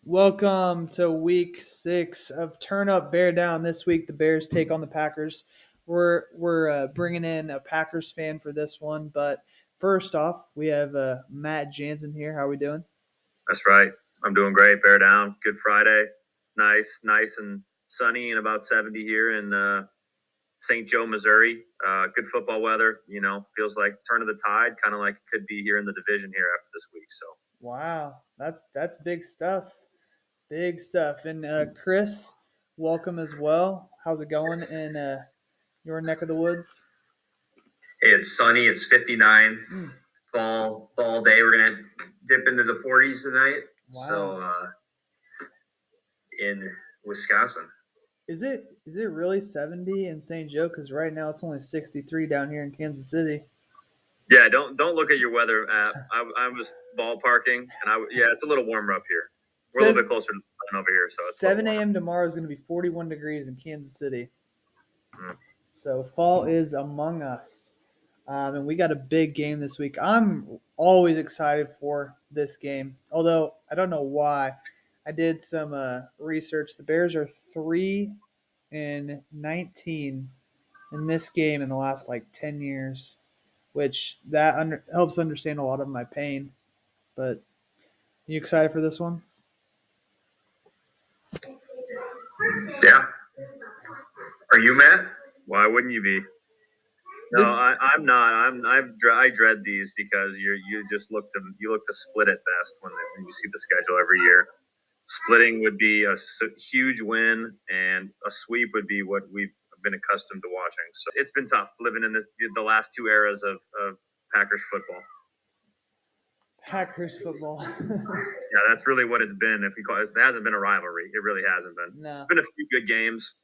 Welcome to week 6 of Turn Up Bear Down. This week the Bears take on the Packers. We're bringing in a Packers fan for this one, but first off, we have Matt Jansen here. How are we doing? That's right. I'm doing great. Bear down. Good Friday. Nice and sunny and about 70 here in St. Joe, Missouri. Good football weather. Feels like turn of the tide, kind of like it could be here in the division here after this week. So Wow, that's big stuff. Big stuff. And Chris, welcome as well. How's it going in your neck of the woods? Hey, it's sunny. It's 59. Fall day. We're gonna dip into the 40s tonight. Wow. So in Wisconsin. Is it really 70 in St. Joe? Because right now it's only 63 down here in Kansas City. yeah, don't look at your weather app. I'm just ballparking, and it's a little warmer up here. We're a little bit closer to over here, so it's 7 a.m. tomorrow is going to be 41 degrees in Kansas City. So fall is among us. And we got a big game this week. I'm always excited for this game, although I don't know why. I did some research. The Bears are 3-19 in this game in the last 10 years, which that helps understand a lot of my pain. But you excited for this one? Yeah. Are you, Matt? Why wouldn't you be? No, I'm not. I dread these because you look to split at best when you see the schedule every year. Splitting would be a huge win, and a sweep would be what we've been accustomed to watching. So it's been tough living in the last two eras of Packers football. Packers football. Yeah, that's really what it's been. It hasn't been a rivalry. It really hasn't been. No. It's been a few good games.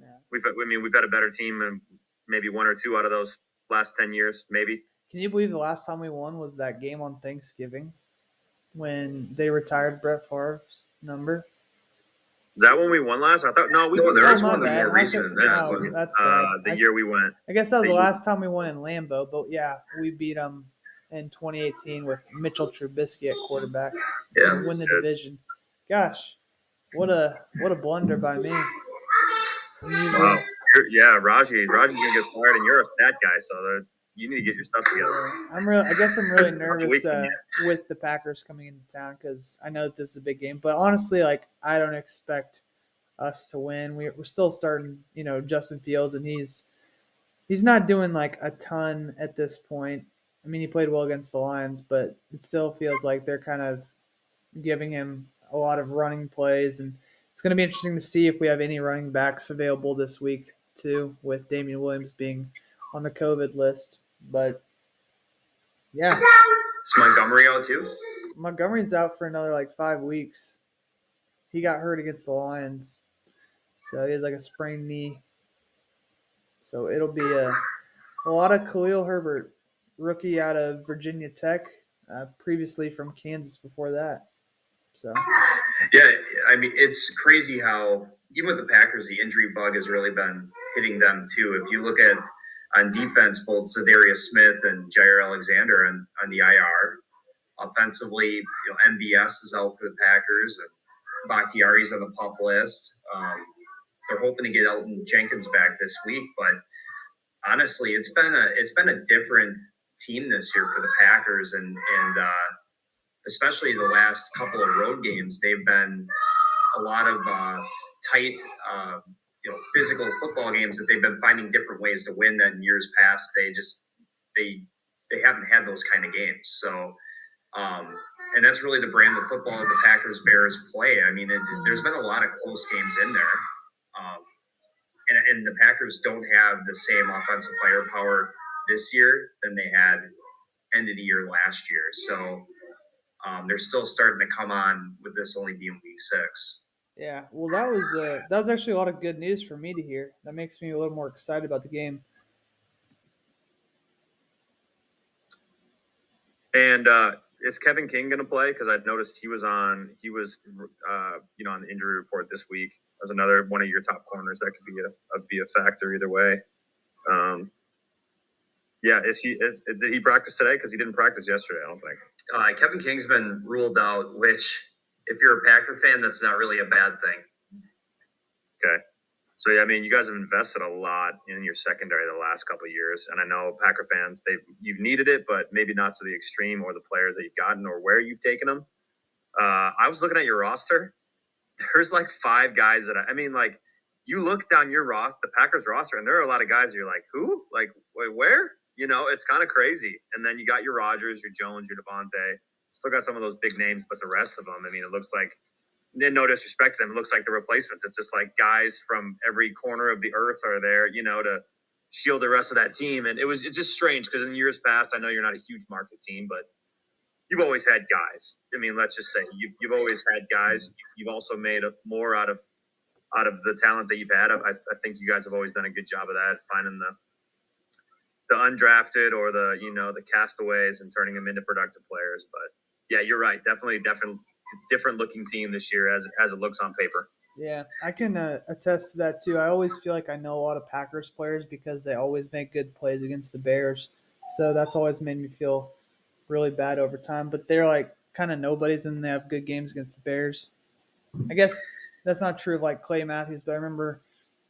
No. We've had a better team in maybe one or two out of those last 10 years, maybe. Can you believe the last time we won was that game on Thanksgiving when they retired Brett Favre's number? Is that when we won last? I thought there was one more recent. That's bad. The year we went. I guess that was the last time we won in Lambeau, but yeah, we beat them in 2018 with Mitchell Trubisky at quarterback to win the division. Gosh, what a blunder by me. Wow. Yeah, Raji's gonna get fired, and you're a stat guy, so you need to get your stuff together. I guess I'm really nervous with the Packers coming into town because I know that this is a big game. But honestly, I don't expect us to win. We're still starting, Justin Fields, and he's not doing a ton at this point. I mean, he played well against the Lions, but it still feels like they're kind of giving him a lot of running plays, and it's going to be interesting to see if we have any running backs available this week too, with Damian Williams being on the COVID list. But yeah, is Montgomery out too? Montgomery's out for another 5 weeks. He got hurt against the Lions, so he has a sprained knee. So it'll be a lot of Khalil Herbert, rookie out of Virginia Tech, previously from Kansas before that. So yeah, I mean, it's crazy how even with the Packers, the injury bug has really been hitting them too. If you look at on defense, both Zadarius Smith and Jair Alexander on the IR. Offensively, MVS is out for the Packers, and Bakhtiari's on the PUP list. They're hoping to get Elton Jenkins back this week, but honestly, it's been a different team this year for the Packers, and especially the last couple of road games, they've been a lot of tight, physical football games that they've been finding different ways to win than years past. They haven't had those kind of games. So, and that's really the brand of football that the Packers Bears play. I mean, there's been a lot of close games in there. And the Packers don't have the same offensive firepower this year than they had end of the year last year. So they're still starting to come on with this only being week 6. Yeah, well, that was actually a lot of good news for me to hear. That makes me a little more excited about the game. And is Kevin King going to play? Because I noticed he was on the injury report this week as another one of your top corners that could be a factor either way. Did he practice today? Because he didn't practice yesterday, I don't think. Kevin King's been ruled out, which if you're a Packer fan, that's not really a bad thing. Okay. So, yeah, I mean, you guys have invested a lot in your secondary the last couple of years. And I know Packer fans, you've needed it, but maybe not to the extreme, or the players that you've gotten or where you've taken them. I was looking at your roster. There's like 5 guys that you look down your roster, the Packers roster, and there are a lot of guys that you're like, who? Like, wait, where? It's kind of crazy. And then you got your Rodgers, your Jones, your Devontae. Still got some of those big names, but the rest of them, I mean, it looks like, no disrespect to them, it looks like the replacements. It's just like guys from every corner of the earth are there, to shield the rest of that team. And it's just strange because in years past, I know you're not a huge market team, but you've always had guys. I mean, let's just say you've always had guys. You've also made more out of the talent that you've had. I think you guys have always done a good job of that, finding the undrafted or the castaways and turning them into productive players. But yeah, you're right. Definitely different looking team this year as it looks on paper. Yeah, I can attest to that too. I always feel like I know a lot of Packers players because they always make good plays against the Bears. So that's always made me feel really bad over time. But they're like kind of nobodies, and they have good games against the Bears. I guess that's not true of like Clay Matthews, but I remember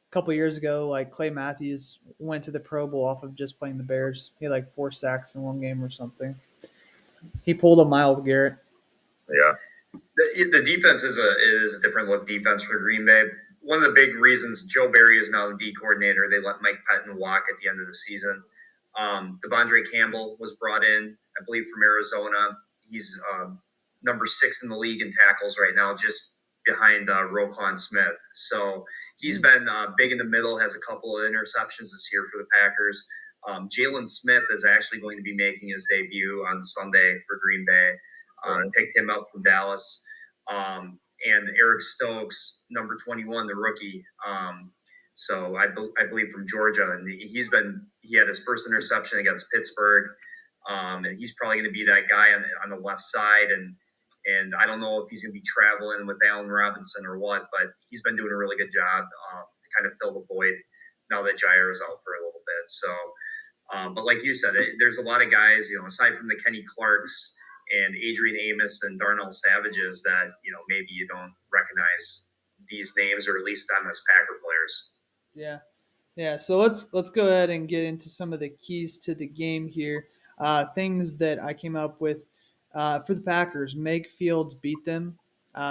a couple years ago, like Clay Matthews went to the Pro Bowl off of just playing the Bears. He had like 4 sacks in one game or something. He pulled a Myles Garrett. Yeah. The defense is a different look defense for Green Bay. One of the big reasons Joe Barry is now the D coordinator, they let Mike Pettin walk at the end of the season. Devondre Campbell was brought in, I believe, from Arizona. He's number 6 in the league in tackles right now, just behind Roquan Smith. So he's been big in the middle, has a couple of interceptions this year for the Packers. Jalen Smith is actually going to be making his debut on Sunday for Green Bay. Picked him up from Dallas. And Eric Stokes, number 21, the rookie. So I believe from Georgia, and he had his first interception against Pittsburgh, and he's probably going to be that guy on the left side. And I don't know if he's going to be traveling with Allen Robinson or what, but he's been doing a really good job to kind of fill the void now that Jair is out for a little bit. So, but like you said, there's a lot of guys, aside from the Kenny Clarks and Adrian Amos and Darnell Savages that, maybe you don't recognize these names, or at least them as Packer players. Yeah. So let's go ahead and get into some of the keys to the game here. Things that I came up with for the Packers: make Fields beat them,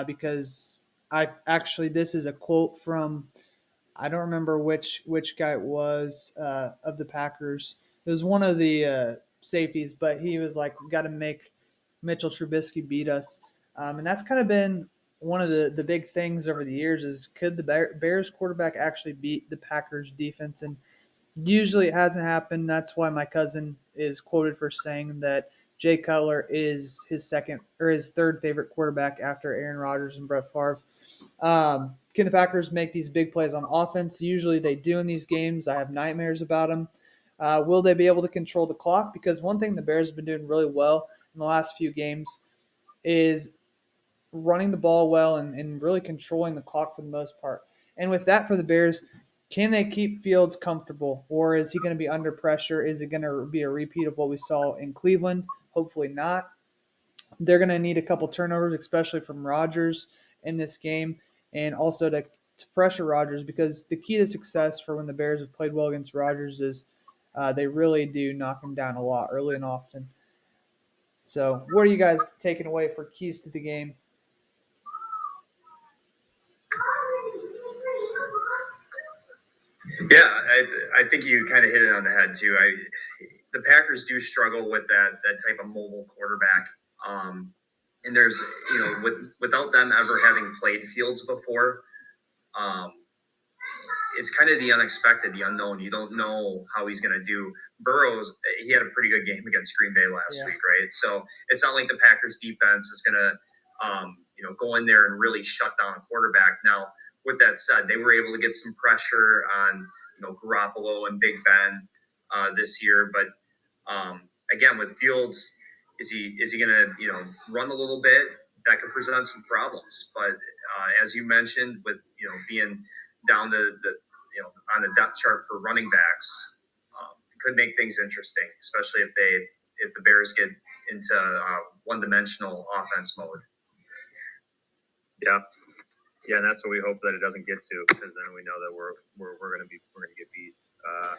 because this is a quote from, I don't remember which guy it was of the Packers. It was one of the safeties, but he was like, "We got to make Mitchell Trubisky beat us," and that's kind of been one of the big things over the years is, could the Bears quarterback actually beat the Packers defense? And usually it hasn't happened. That's why my cousin is quoted for saying that Jay Cutler is his third favorite quarterback after Aaron Rodgers and Brett Favre. Can the Packers make these big plays on offense? Usually they do in these games. I have nightmares about them. Will they be able to control the clock? Because one thing the Bears have been doing really well in the last few games is running the ball well and really controlling the clock for the most part. And with that for the Bears, can they keep Fields comfortable, or is he going to be under pressure? Is it going to be a repeat of what we saw in Cleveland? Hopefully not. They're going to need a couple turnovers, especially from Rodgers in this game, and also to pressure Rodgers, because the key to success for when the Bears have played well against Rodgers is they really do knock him down a lot early and often. So what are you guys taking away for keys to the game? Yeah, I think you kind of hit it on the head too. The Packers do struggle with that type of mobile quarterback, and there's without them ever having played Fields before, it's kind of the unexpected, the unknown. You don't know how he's going to do. Burrows, he had a pretty good game against Green Bay last week, right? So it's not like the Packers defense is going to go in there and really shut down a quarterback. Now, with that said, they were able to get some pressure on Garoppolo and Big Ben this year, but again, with Fields, is he going to run a little bit? That could present some problems. But as you mentioned, with being down the on the depth chart for running backs, it could make things interesting, especially if the Bears get into one-dimensional offense mode. Yeah. Yeah, and that's what we hope that it doesn't get to, because then we know that we're going to get beat.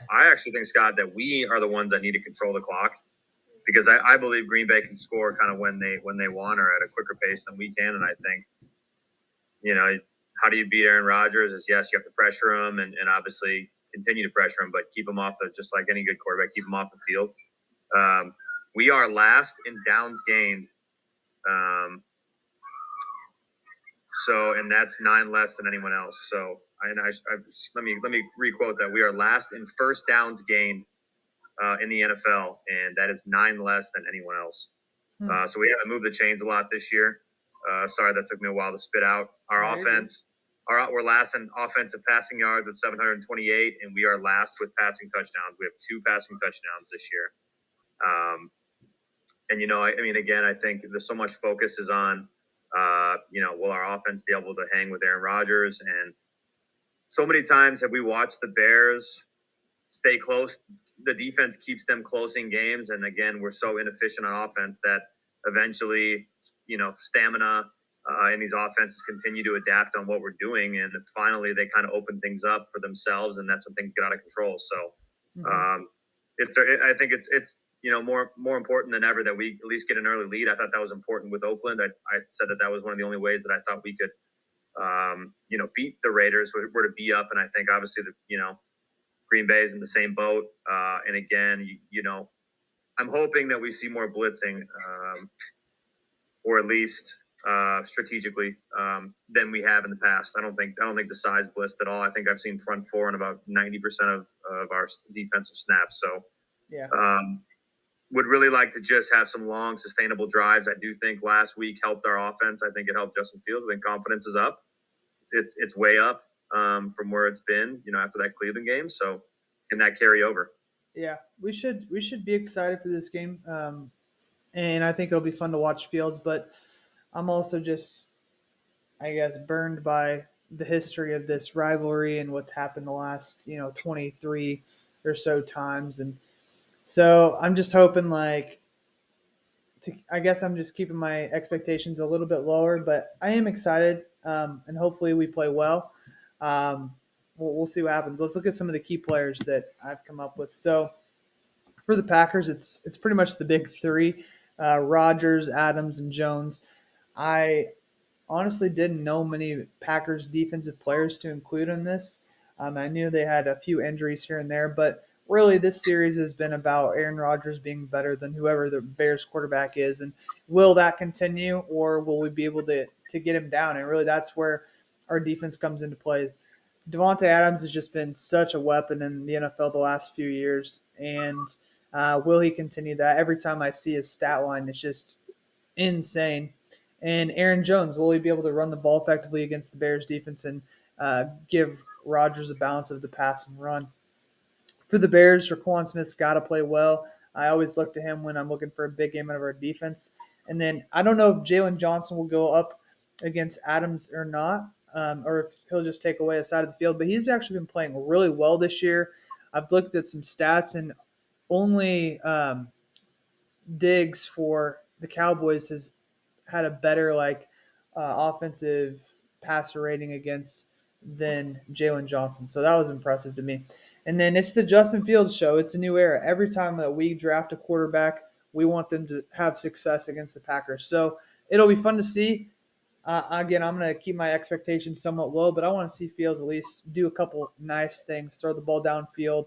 I actually think, Scott, that we are the ones that need to control the clock, because I believe Green Bay can score kind of when they want, or at a quicker pace than we can. And I think, how do you beat Aaron Rodgers? Is, yes, you have to pressure him and obviously continue to pressure him, but keep him off just like any good quarterback, keep him off the field. We are last in downs gained. And that's 9 less than anyone else. So let me requote that. We are last in first downs gained in the NFL, and that is 9 less than anyone else. So we haven't moved the chains a lot this year. Sorry, that took me a while to spit out. Our offense, we're last in offensive passing yards with 728, and we are last with passing touchdowns. We have 2 passing touchdowns this year. Again, I think there's so much focus is on, will our offense be able to hang with Aaron Rodgers? And so many times have we watched the Bears stay close. The defense keeps them close in games. And again, we're so inefficient on offense that eventually, stamina and these offenses continue to adapt on what we're doing. And finally, they kind of open things up for themselves. And that's when things get out of control. So I think it's more important than ever that we at least get an early lead. I thought that was important with Oakland. I said that was one of the only ways that I thought we could, beat the Raiders were to be up. And I think obviously Green Bay is in the same boat. And again, I'm hoping that we see more blitzing, or at least strategically, than we have in the past. I don't think the size blitzed at all. I think I've seen front four in about 90% of our defensive snaps. So yeah. Would really like to just have some long, sustainable drives. I do think last week helped our offense. I think it helped Justin Fields. I think confidence is up. It's way up from where it's been, after that Cleveland game. So can that carry over? Yeah, we should be excited for this game, and I think it'll be fun to watch Fields. But I'm also just, I guess, burned by the history of this rivalry and what's happened the last 23 or so times, and so I'm just hoping I guess I'm just keeping my expectations a little bit lower, but I am excited, and hopefully we play well. We'll see what happens. Let's look at some of the key players that I've come up with. So for the Packers, it's pretty much the big three: Rodgers, Adams, and Jones. I honestly didn't know many Packers defensive players to include in this. I knew they had a few injuries here and there, but really this series has been about Aaron Rodgers being better than whoever the Bears quarterback is. And will that continue, or will we be able to get him down? And really that's where our defense comes into play. Devontae Adams has just been such a weapon in the NFL the last few years. And will he continue that? Every time I see his stat line, it's just insane. And Aaron Jones, will he be able to run the ball effectively against the Bears defense and give Rodgers a balance of the pass and run? For the Bears, Raquan Smith's got to play well. I always look to him when I'm looking for a big game out of our defense. And then I don't know if Jalen Johnson will go up against Adams or not, or if he'll just take away a side of the field. But he's actually been playing really well this year. I've looked at some stats, and only Diggs for the Cowboys has had a better offensive passer rating against than Jalen Johnson. So that was impressive to me. And then it's the Justin Fields show. It's a new era. Every time that we draft a quarterback, we want them to have success against the Packers. So it'll be fun to see. Again, I'm going to keep my expectations somewhat low, but I want to see Fields at least do a couple nice things, throw the ball downfield,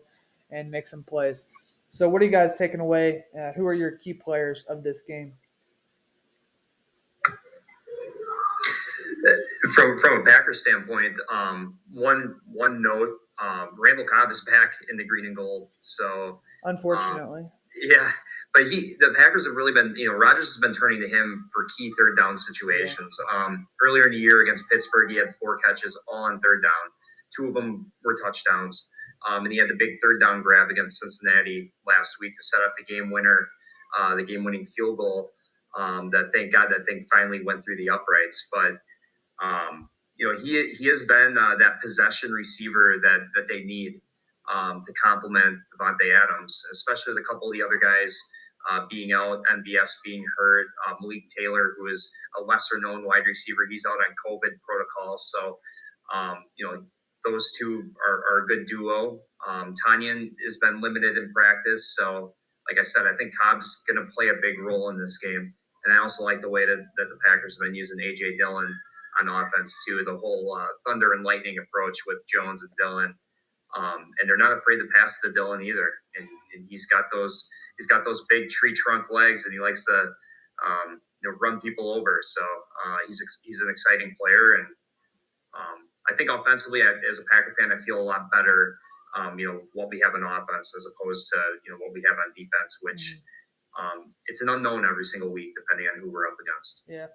and make some plays. So what are you guys taking away? Who are your key players of this game? From a Packers standpoint, one note: Randall Cobb is back in the green and gold. So unfortunately, yeah, but the Packers have really been, Rodgers has been turning to him for key third down situations. Yeah. Earlier in the year against Pittsburgh, he had 4 catches all on third down. 2 of them were touchdowns. And he had the big third down grab against Cincinnati last week to set up the game winner, the game winning field goal. That thank God that thing finally went through the uprights. But he has been that possession receiver that they need to complement Devontae Adams, especially with a couple of the other guys being out, MVS being hurt, Malik Taylor, who is a lesser-known wide receiver, he's out on COVID protocol. So, those two are a good duo. Tanyan has been limited in practice. So, like I said, I think Cobb's going to play a big role in this game. And I also like the way that the Packers have been using A.J. Dillon on offense, too. The whole thunder and lightning approach with Jones and Dillon. And they're not afraid to pass to Dillon either. And he's got those big tree trunk legs, and he likes to run people over. So he's an exciting player. And I think offensively, as a Packer fan, I feel a lot better, what we have in offense as opposed to, what we have on defense, which it's an unknown every single week, depending on who we're up against. Yeah.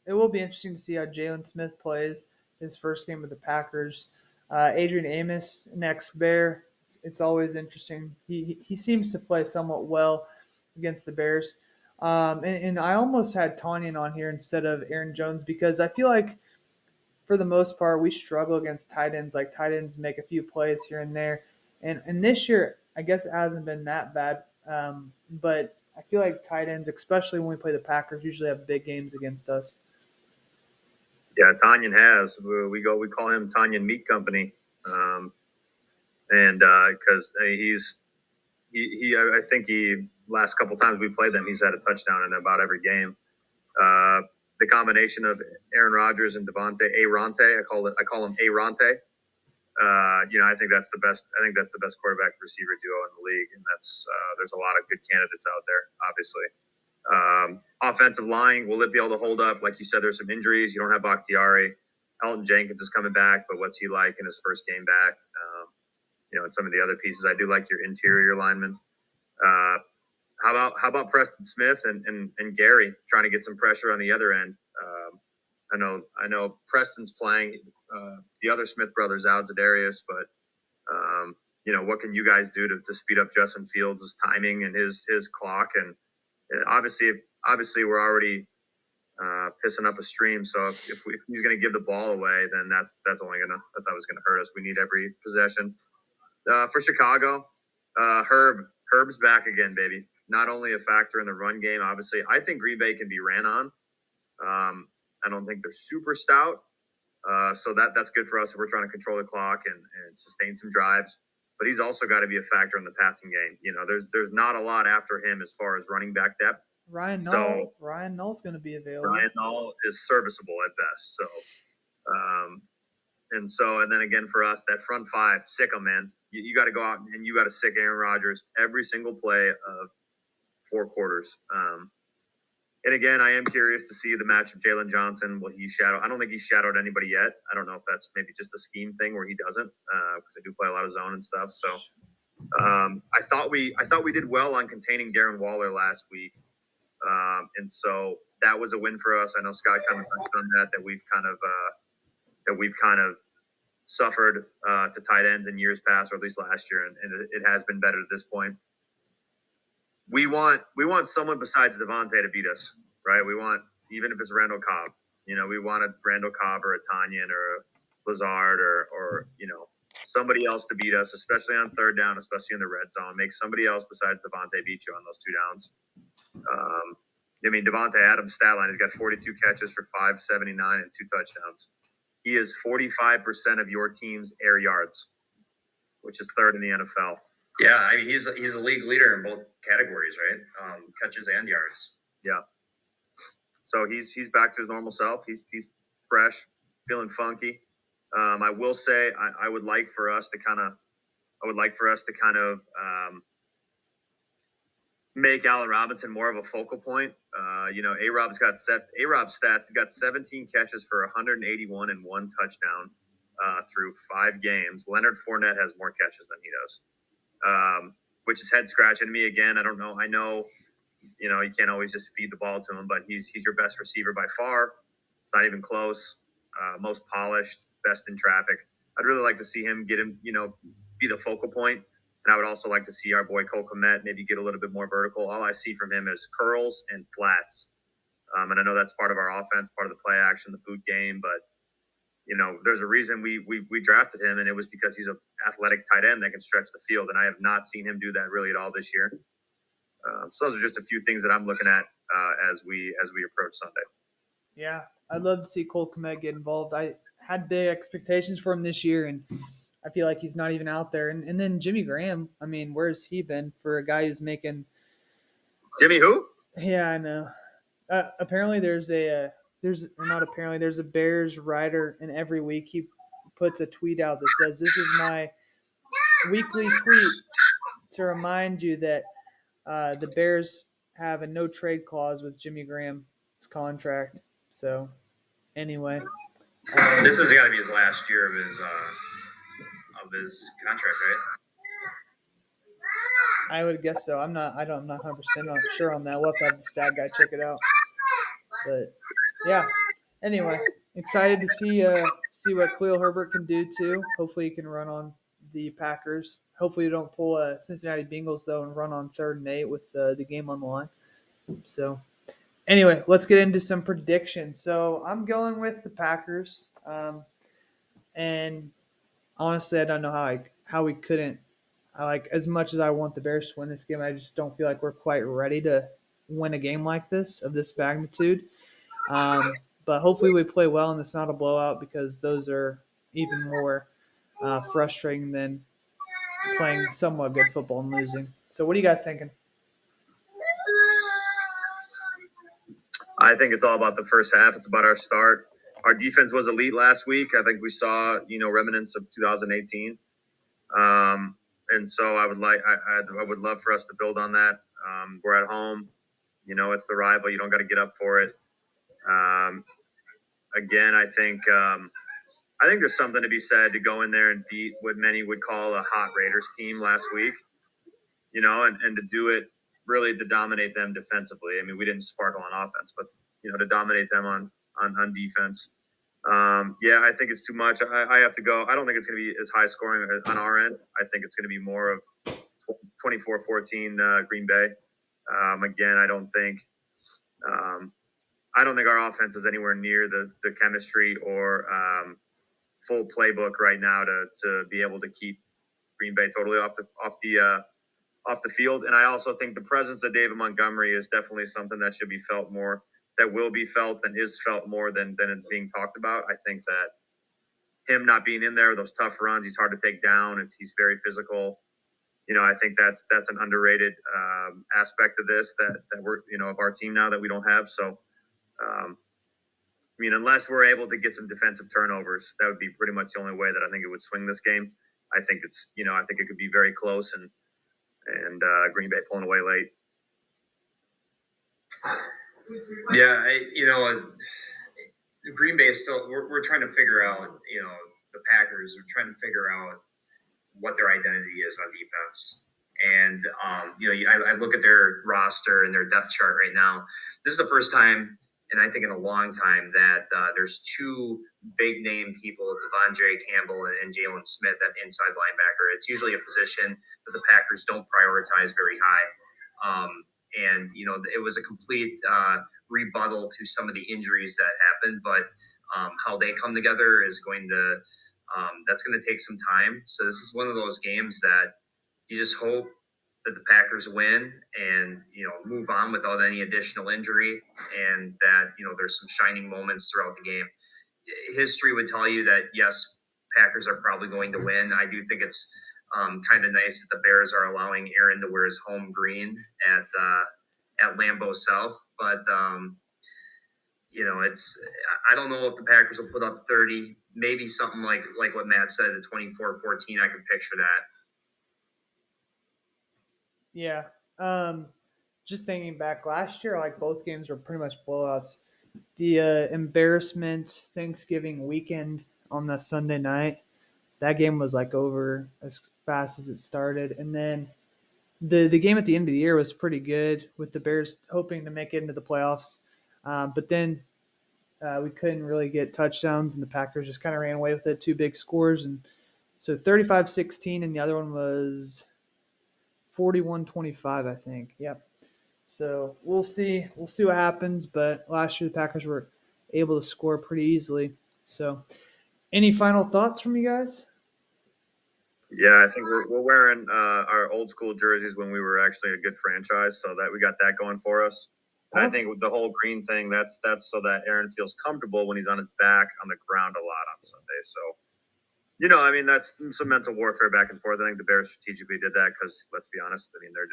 It will be interesting to see how Jalen Smith plays his first game with the Packers. Adrian Amos, next Bear. It's always interesting. He seems to play somewhat well against the Bears. And I almost had Tanyan on here instead of Aaron Jones because I feel like for the most part we struggle against tight ends. Like tight ends make a few plays here and there. And this year, I guess it hasn't been that bad. But I feel like tight ends, especially when we play the Packers, usually have big games against us. Yeah, Tanyan has. We call him Tanyan Meat Company, and because I think last couple times we played them, he's had a touchdown in about every game. The combination of Aaron Rodgers and Devontae Aronte, I call him Aronte. I think that's the best. I think that's the best quarterback receiver duo in the league, and there's a lot of good candidates out there, obviously. Offensive line, will it be able to hold up? Like you said, there's some injuries. You don't have Bakhtiari. Elton Jenkins is coming back, but what's he like in his first game back? And some of the other pieces. I do like your interior linemen. How about Preston Smith and Gary trying to get some pressure on the other end? I know Preston's playing. The other Smith brothers out, Zadarius, but what can you guys do to speed up Justin Fields' timing and his clock? And obviously we're already pissing up a stream. So if he's going to give the ball away, then that's always going to hurt us. We need every possession. For Chicago, Herb's back again, baby. Not only a factor in the run game, obviously. I think Green Bay can be ran on. I don't think they're super stout. So that's good for us if we're trying to control the clock and sustain some drives. But he's also got to be a factor in the passing game. There's not a lot after him as far as running back depth. Ryan Null's going to be available. Ryan Null is serviceable at best. So, and then again for us, that front five, sick them, man. You got to go out and you got to sick Aaron Rodgers every single play of 4 quarters. And again, I am curious to see the match of Jalen Johnson. Will he shadow? I don't think he's shadowed anybody yet. I don't know if that's maybe just a scheme thing where he doesn't, because they do play a lot of zone and stuff. So I thought we did well on containing Darren Waller last week, and so that was a win for us. I know Scott kind of touched on that we've kind of suffered to tight ends in years past, or at least last year, and it has been better at this point. We want someone besides Devontae to beat us, right? We want, even if it's Randall Cobb, we want a Randall Cobb or a Tanyan or a Lazard or somebody else to beat us, especially on third down, especially in the red zone. Make somebody else besides Devontae beat you on those 2 downs. Devontae Adams' stat line, he's got 42 catches for 579 and 2 touchdowns. He is 45% of your team's air yards, which is 3rd in the NFL. Yeah, he's a league leader in both categories, right? Catches and yards. Yeah. So he's back to his normal self. He's fresh, feeling funky. I will say I would like for us to kind of make Allen Robinson more of a focal point. A-Rob's stats. He's got 17 catches for 181 and 1 touchdown through 5 games. Leonard Fournette has more catches than he does. Which is head scratching to me again. I don't know. I know, you can't always just feed the ball to him, but he's your best receiver by far. It's not even close. Most polished, best in traffic. I'd really like to see him be the focal point. And I would also like to see our boy Cole Kmet maybe get a little bit more vertical. All I see from him is curls and flats. And I know that's part of our offense, part of the play action, the boot game, but there's a reason we drafted him, and it was because he's an athletic tight end that can stretch the field, and I have not seen him do that really at all this year. So those are just a few things that I'm looking at as we approach Sunday. Yeah, I'd love to see Cole Kmet get involved. I had big expectations for him this year, and I feel like he's not even out there. And then Jimmy Graham, I mean, where's he been for a guy who's making – Jimmy who? Yeah, I know. Apparently there's a Bears writer, and every week he puts a tweet out that says, "This is my weekly tweet to remind you that the Bears have a no trade clause with Jimmy Graham's contract." So anyway, this has got to be his last year of his contract, right? I would guess so. I'm not 100% sure on that. We'll have to have the stat guy check it out. But yeah. Anyway, excited to see what Khalil Herbert can do too. Hopefully he can run on the Packers. Hopefully we don't pull a Cincinnati Bengals though and run on 3rd and 8 with the game on the line. So anyway, let's get into some predictions. So I'm going with the Packers. And honestly, I don't know how we couldn't. As much as I want the Bears to win this game, I just don't feel like we're quite ready to win a game like this of this magnitude. But hopefully we play well and it's not a blowout, because those are even more frustrating than playing somewhat good football and losing. So what are you guys thinking? I think it's all about the first half. It's about our start. Our defense was elite last week. I think we saw, remnants of 2018. And so I would love for us to build on that. We're at home. It's the rival. You don't got to get up for it. Again, I think there's something to be said to go in there and beat what many would call a hot Raiders team last week, and to do it really to dominate them defensively. I mean, we didn't sparkle on offense, but, to dominate them on defense. I think it's too much. I have to go. I don't think it's going to be as high scoring on our end. I think it's going to be more of 24-14 Green Bay. Again, I don't think our offense is anywhere near the chemistry or full playbook right now to be able to keep Green Bay totally off the field. And I also think the presence of David Montgomery is definitely something that should be felt more. That will be felt and is felt more than it's being talked about. I think that him not being in there, those tough runs, he's hard to take down. He's very physical. I think that's an underrated aspect of this that we're, of our team now that we don't have. So, unless we're able to get some defensive turnovers, that would be pretty much the only way that I think it would swing this game. I think I think it could be very close and Green Bay pulling away late. Yeah, Green Bay is still. We're trying to figure out. The Packers are trying to figure out what their identity is on defense. And I look at their roster and their depth chart right now. This is the first time, and I think in a long time, that there's two big name people, Devondre Campbell and Jalen Smith, at inside linebacker. It's usually a position that the Packers don't prioritize very high. And it was a complete rebuttal to some of the injuries that happened, but how they come together is that's going to take some time. So this is one of those games that you just hope that the Packers win and move on without any additional injury, and that there's some shining moments throughout the game. History would tell you that yes, Packers are probably going to win. I do think it's kind of nice that the Bears are allowing Aaron to wear his home green at Lambeau South, but I don't know if the Packers will put up 30, maybe something like what Matt said, the 24-14. I could picture that. Yeah. Just thinking back last year, both games were pretty much blowouts. The embarrassment Thanksgiving weekend on the Sunday night, that game was over as fast as it started. And then the game at the end of the year was pretty good, with the Bears hoping to make it into the playoffs. But then we couldn't really get touchdowns, and the Packers just kind of ran away with it, 2 big scores. And so 35-16, and the other one was 41-25, I think. Yep. So we'll see. We'll see what happens. But last year the Packers were able to score pretty easily. So any final thoughts from you guys? Yeah, I think we're wearing our old school jerseys when we were actually a good franchise, so that we got that going for us. And I think with the whole green thing, that's so that Aaron feels comfortable when he's on his back on the ground a lot on Sunday. So, I mean, that's some mental warfare back and forth. I think the Bears strategically did that because, let's be honest, I mean, they're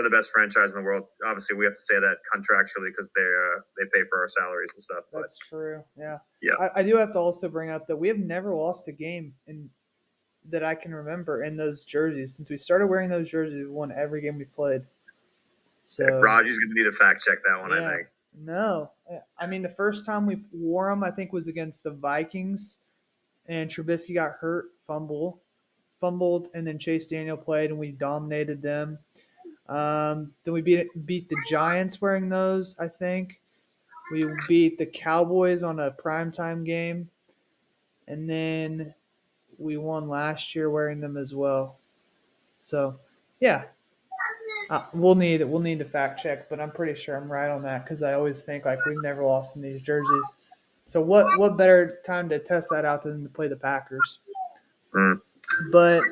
the best franchise in the world. Obviously, we have to say that contractually because they pay for our salaries and stuff. But That's true. Yeah. yeah, I do have to also bring up that we have never lost a game that I can remember in those jerseys. Since we started wearing those jerseys, we won every game we played. So Rodgers going to need to fact check that one. yeah, I think. no, I mean the first time we wore them, I think was against the Vikings, and Trubisky got hurt, fumbled, and then Chase Daniel played, and we dominated them. Then we beat the Giants wearing those. I think we beat the Cowboys on a primetime game, and then we won last year wearing them as well. So, yeah, we'll need the fact check, but I'm pretty sure I'm right on that because I always think like we've never lost in these jerseys. So what better time to test that out than to play the Packers? Mm. But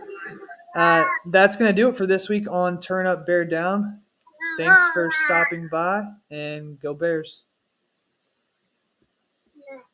that's gonna do it for this week on Turn Up Bear Down. Thanks for stopping by and go Bears.